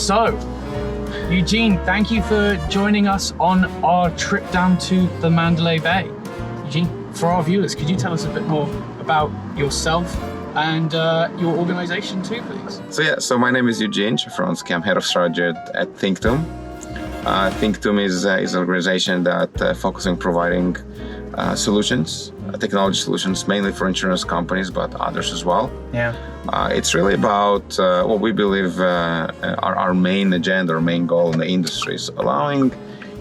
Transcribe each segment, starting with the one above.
So, Eugene, thank you for joining us on our trip down to the Mandalay Bay. Eugene, for our viewers, could you tell us a bit more about yourself and your organization too, please? So my name is Eugene Shafronsky. I'm head of strategy at thinktum. thinktum is an organization that focuses on providing solutions, technology solutions, mainly for insurance companies, but others as well. Yeah. It's really about what we believe our main agenda, our main goal in the industry is allowing,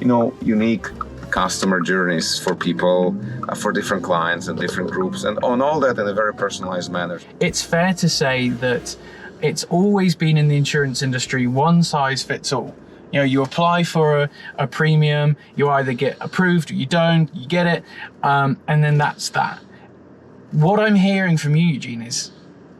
unique customer journeys for people, for different clients and different groups, and on all that in a very personalized manner. It's fair to say that it's always been in the insurance industry, one size fits all. You apply for a premium, you either get approved or you don't, you get it, and then that's that. What I'm hearing from you, Eugene, is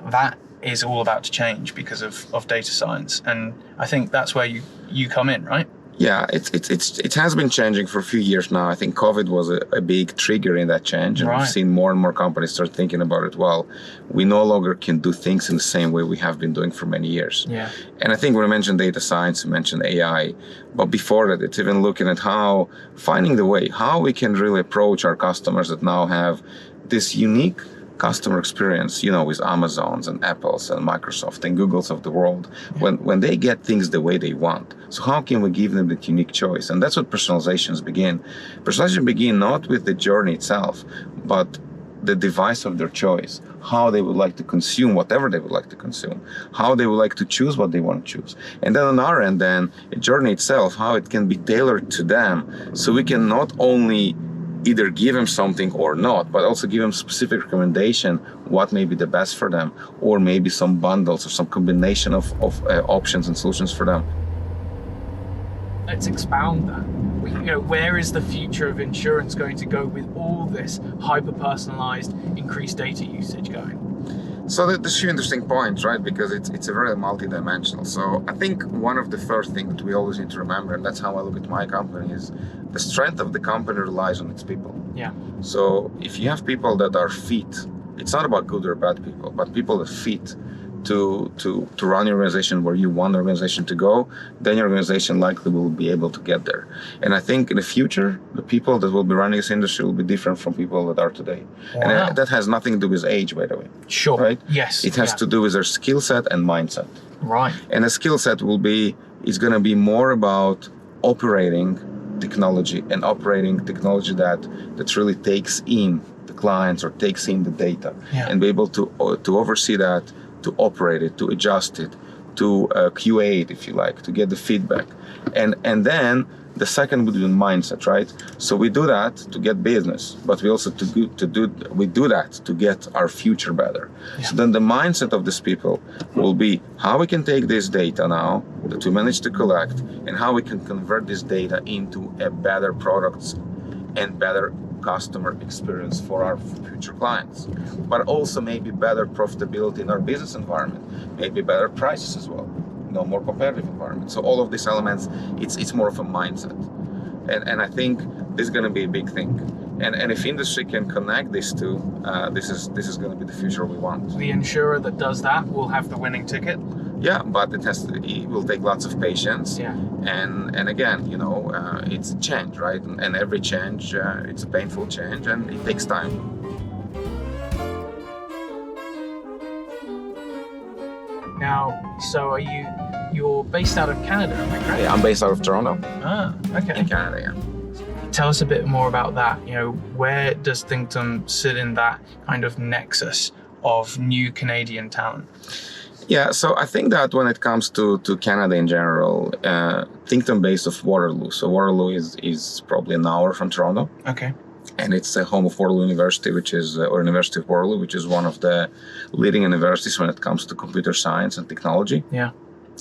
that is all about to change because of data science, and I think that's where you come in, right? Yeah, it has been changing for a few years now. I think COVID was a big trigger in that change, and We've seen more and more companies start thinking about it. Well, we no longer can do things in the same way we have been doing for many years. Yeah. And I think when I mentioned data science, we mentioned AI, but before that, it's even looking at finding the way, how we can really approach our customers that now have this unique customer experience, with Amazons and Apples and Microsoft and Googles of the world, when they get things the way they want. So how can we give them that unique choice? And that's what personalizations begin. Personalization begin not with the journey itself, but the device of their choice, how they would like to consume whatever they would like to consume, how they would like to choose what they want to choose. And then on our end, a journey itself, how it can be tailored to them, so we can not only either give them something or not, but also give them specific recommendation, what may be the best for them, or maybe some bundles or some combination of options and solutions for them. Let's expound that. Where is the future of insurance going to go with all this hyper-personalized, increased data usage going? So there's a few interesting points, right? Because it's a very multi-dimensional. So I think one of the first things that we always need to remember, and that's how I look at my company, is the strength of the company relies on its people. Yeah. So if you have people that are fit, it's not about good or bad people, but people that fit to run your organization where you want the organization to go, then your organization likely will be able to get there. And I think in the future, the people that will be running this industry will be different from people that are today. Wow. And that has nothing to do with age, by the way. Sure. Right? Yes. It has to do with their skill set and mindset. Right. And the skill set is going to be more about operating technology and operating technology that really takes in the clients or takes in the data, and be able to oversee that, to operate it, to adjust it, to QA it, if you like, to get the feedback. And then the second would be the mindset, right? So we do that to get business, but we also do that to get our future better. Yeah. So then the mindset of these people will be how we can take this data now that we managed to collect, and how we can convert this data into a better products and better customer experience for our future clients, but also maybe better profitability in our business environment, maybe better prices as well, more competitive environment. So all of these elements, it's more of a mindset, and I think this is going to be a big thing. And if industry can connect these two, this is going to be the future we want. The insurer that does that will have the winning ticket. Yeah, but it will take lots of patience. Yeah. And again, it's a change, right? And every change, it's a painful change, and it takes time. Now, so you're based out of Canada, am I correct? Yeah, I'm based out of Toronto. Ah, okay. In Canada, yeah. Tell us a bit more about that. Where does thinktum sit in that kind of nexus of new Canadian talent? Yeah, so I think that when it comes to Canada in general, thinktum based of Waterloo. So Waterloo is probably an hour from Toronto. Okay. And it's the home of Waterloo University, or University of Waterloo, which is one of the leading universities when it comes to computer science and technology. Yeah.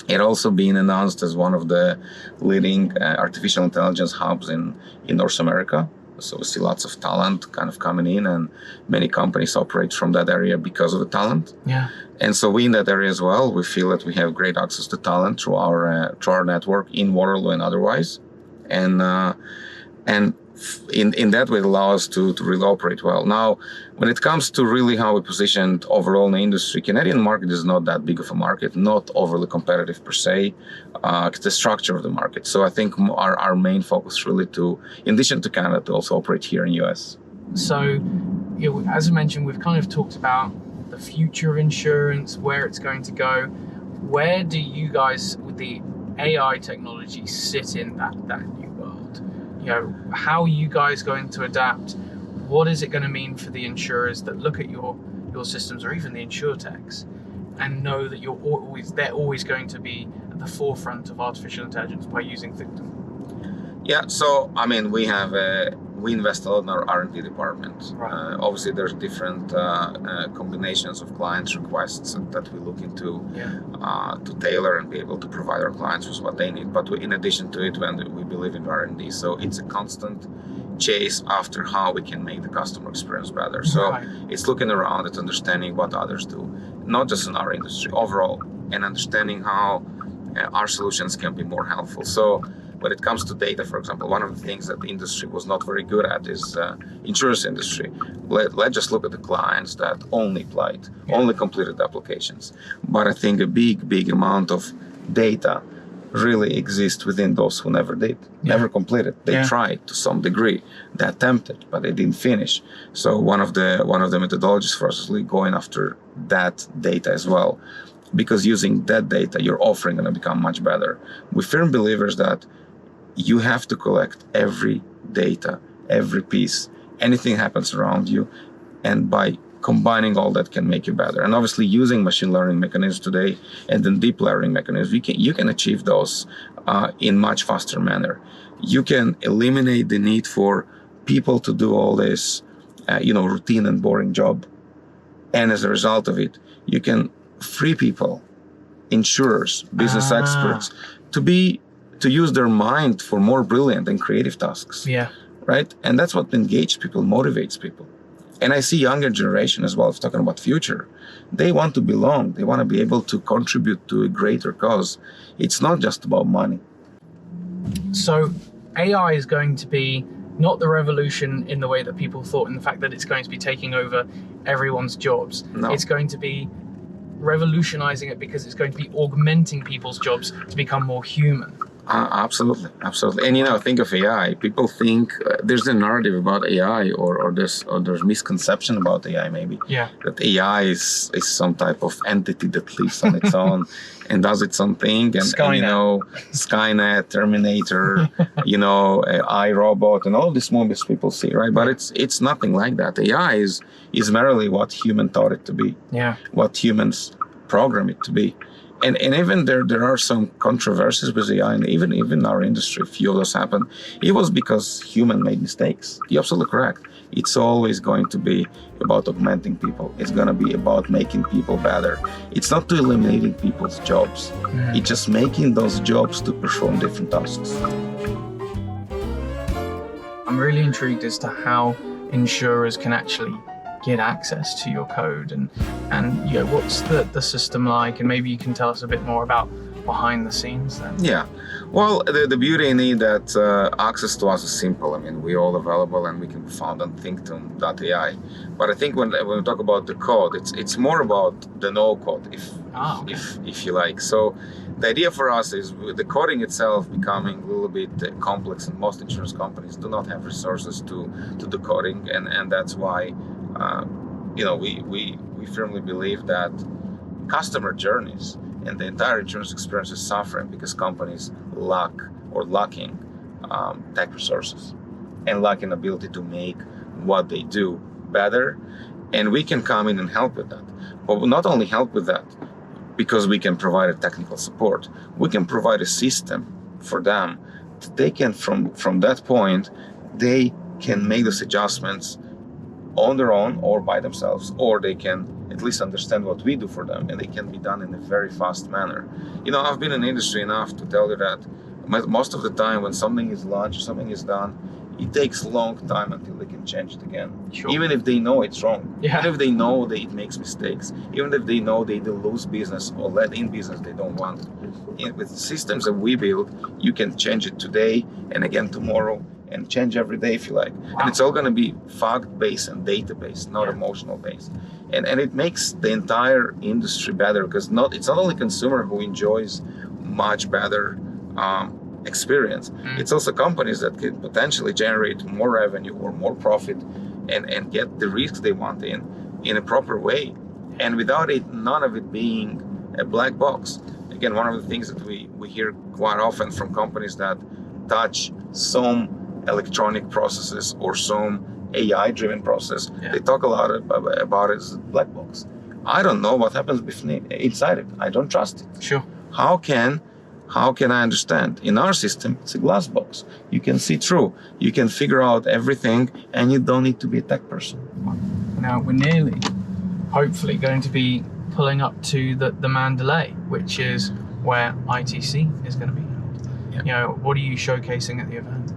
It also been announced as one of the leading artificial intelligence hubs in North America. So we see lots of talent kind of coming in, and many companies operate from that area because of the talent. Yeah. And so we in that area as well, we feel that we have great access to talent through our network in Waterloo and otherwise. And in that way, it allows us to really operate well. Now, when it comes to really how we positioned overall in the industry, Canadian market is not that big of a market, not overly competitive per se. It's the structure of the market. So I think our main focus really in addition to Canada, to also operate here in US. So, as I mentioned, we've kind of talked about the future of insurance, where it's going to go. Where do you guys, with the AI technology, sit in that new world? How are you guys going to adapt? What is it going to mean for the insurers that look at your systems, or even the insurtechs, and know that they're always going to be at the forefront of artificial intelligence by using thinktum? Yeah, so I mean, we invest a lot in our R&D department. Right. Obviously, there's different combinations of clients' requests that we look into to tailor and be able to provide our clients with what they need. But in addition to it, we believe in R&D, so it's a constant chase after how we can make the customer experience better. So it's looking around at understanding what others do, not just in our industry, overall, and understanding how our solutions can be more helpful. So when it comes to data, for example, one of the things that the industry was not very good at is insurance industry. Let's just look at the clients that only applied, only completed applications. But I think a big amount of data really exists within those who never did, never completed. They tried to some degree, they attempted, but they didn't finish. So one of the methodologies for us is really going after that data as well, because using that data, your offering going to become much better. We're firm believers that you have to collect every data, every piece, anything happens around you, and by combining all that can make you better. And obviously using machine learning mechanisms today and then deep learning mechanisms, you can achieve those in much faster manner. You can eliminate the need for people to do all this routine and boring job. And as a result of it, you can free people, insurers, business experts, to use their mind for more brilliant and creative tasks. Yeah. Right? And that's what engages people, motivates people. And I see younger generation as well, talking about future. They want to belong. They want to be able to contribute to a greater cause. It's not just about money. So AI is going to be not the revolution in the way that people thought, in the fact that it's going to be taking over everyone's jobs. No. It's going to be revolutionizing it because it's going to be augmenting people's jobs to become more human. Absolutely. And think of AI. People think there's a narrative about AI, or there's misconception about AI maybe. Yeah. That AI is some type of entity that lives on its own and does its own thing. And Skynet, Terminator, iRobot, and all these movies people see, right? But it's nothing like that. AI is merely what human taught it to be. Yeah. What humans program it to be. And even there are some controversies with AI, and even in our industry, a few of those happen. It was because human made mistakes. You're absolutely correct. It's always going to be about augmenting people. It's going to be about making people better. It's not to eliminating people's jobs. It's just making those jobs to perform different tasks. I'm really intrigued as to how insurers can actually get access to your code, and what's the system like, and maybe you can tell us a bit more about behind the scenes then. Yeah, well, the beauty in it that access to us is simple. I mean, we're all available and we can be found on thinktum.ai. But I think when we talk about the code, it's more about the no code, if you like. So the idea for us is the coding itself becoming a little bit complex, and most insurance companies do not have resources to do coding, and that's why we firmly believe that customer journeys and the entire insurance experience is suffering because companies lacking tech resources and lacking ability to make what they do better. And we can come in and help with that. But we'll not only help with that because we can provide a technical support, we can provide a system for them. They can, from that point, they can make those adjustments on their own or by themselves, or they can at least understand what we do for them, and they can be done in a very fast manner. I've been in the industry enough to tell you that most of the time when something is launched, something is done, it takes a long time until they can change it again. Sure. Even if they know it's wrong, even if they know that it makes mistakes, even if they know they lose business or let in business they don't want. With systems that we build, you can change it today and again tomorrow and change every day if you like. Wow. And it's all going to be fact-based and data-based, not emotional-based. And it makes the entire industry better, because it's not only consumer who enjoys much better experience. It's also companies that can potentially generate more revenue or more profit and get the risks they want in a proper way. And without it, none of it being a black box. Again, one of the things that we hear quite often from companies that touch some electronic processes or some AI-driven process, they talk a lot about it as a black box. I don't know what happens inside it. I don't trust it. Sure. How can I understand? In our system, it's a glass box. You can see through. You can figure out everything, and you don't need to be a tech person. Now we're nearly, hopefully, going to be pulling up to the Mandalay, which is where ITC is going to be held. Yeah. You know, what are you showcasing at the event?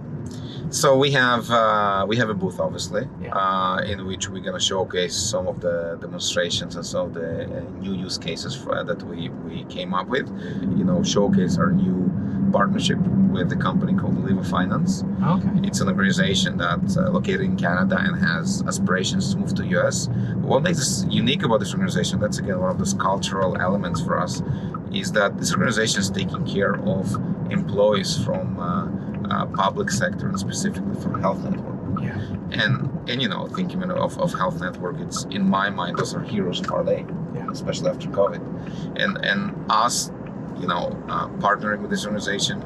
So we have a booth, obviously, in which we're going to showcase some of the demonstrations and some of the new use cases that we came up with. You know, showcase our new partnership with a company called Liva Finance. Okay. It's an organization that's located in Canada and has aspirations to move to US. What makes us unique about this organization, that's again one of those cultural elements for us, is that this organization is taking care of employees from public sector, and specifically from health network. Yeah. And you know, thinking of health network, it's in my mind those are heroes of our day, especially after COVID. And us, you know, partnering with this organization,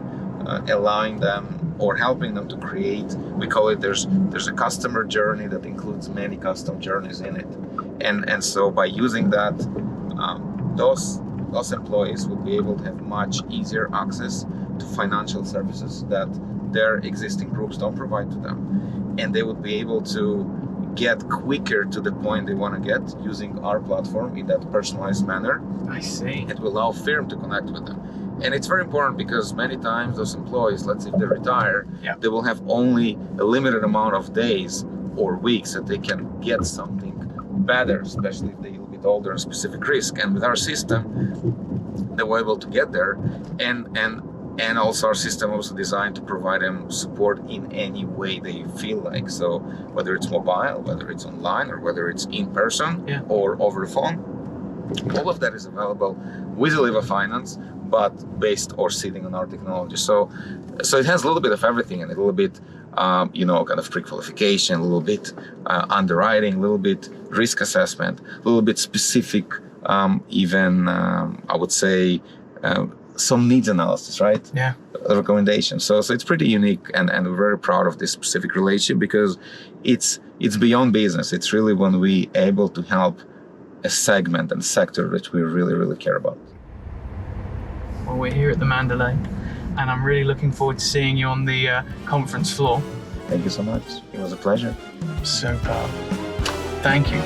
allowing them or helping them to create, we call it, there's a customer journey that includes many custom journeys in it. And so by using that, those employees will be able to have much easier access to financial services that their existing groups don't provide to them. And they would be able to get quicker to the point they want to get using our platform in that personalized manner. I see. It will allow firm to connect with them. And it's very important because many times those employees, let's say if they retire, they will have only a limited amount of days or weeks that they can get something better, especially if they're a little bit older and specific risk. And with our system, they were able to get there. And also our system was designed to provide them support in any way they feel like. So whether it's mobile, whether it's online, or whether it's in person or over the phone, all of that is available with Liva Finance, but based or sitting on our technology. So it has a little bit of everything, and a little bit, you know, kind of pre-qualification, a little bit underwriting, a little bit risk assessment, a little bit specific, even I would say, some needs analysis, right? Yeah. Recommendations. So it's pretty unique, and we're very proud of this specific relationship because it's beyond business. It's really when we able to help a segment and sector that we really, really care about. Well, we're here at the Mandalay, and I'm really looking forward to seeing you on the conference floor. Thank you so much. It was a pleasure. Super. Thank you.